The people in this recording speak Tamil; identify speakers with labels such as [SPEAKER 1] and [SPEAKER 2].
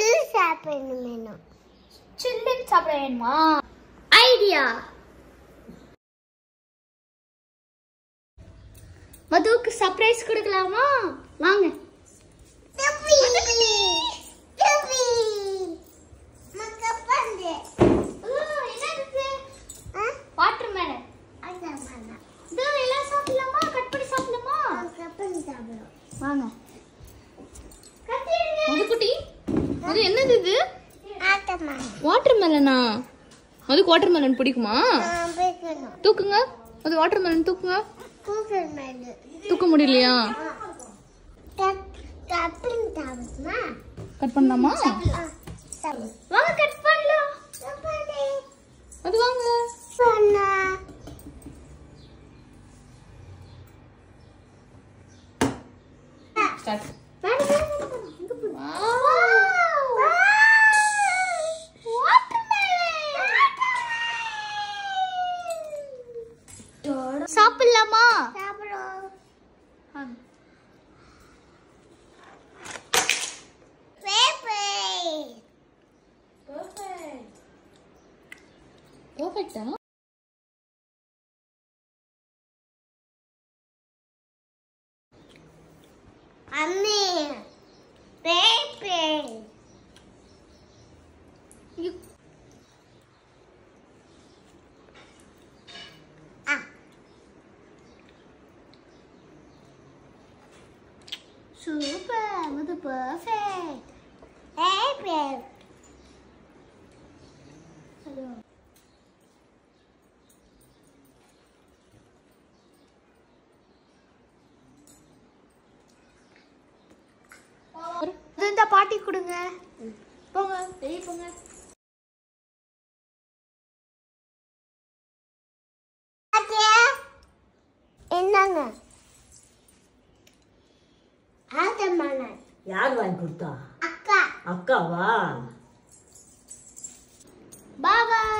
[SPEAKER 1] சில்லு சாப்பிடணும்.
[SPEAKER 2] சில்லுன்னு சாப்பிட வேணுமா? ஐடியா. மதுவுக்கு சர்ப்ரைஸ் கொடுக்கலாமா? வாங்க. வாட்டர்மெலன். இதெல்லாம் சாப்பிடலாமா? கட் பண்ணி சாப்பிடலாமா? வாங்க. மதுக்குட்டி, அது என்னது இது? வாட்டர்மெலனா? மதுக்கு வாட்டர்மெலன் பிடிக்குமா? தூக்குங்க. அது வாட்டர்மெலன் தூக்குங்க. தூக்க முடியலையா? கட் பண்ணலாமா? வாங்க கட் பண்ணலாம். அது வாங்க. ஸ்டார்ட். சாப்பிடலாமா? பர்ஃபெக்ட்டா?
[SPEAKER 1] அண்ணே பேபே
[SPEAKER 2] சூப்பர். அது பர்ஃபெக்ட்.
[SPEAKER 1] Baby
[SPEAKER 2] hello. இந்த பாட்டி கொடுங்க. போங்க வெளியே போங்க.
[SPEAKER 1] என்னங்க ஆதமான
[SPEAKER 3] யார் வாங்கி கொடுத்தா?
[SPEAKER 1] அக்கா.
[SPEAKER 3] அக்காவா?
[SPEAKER 2] பாய்.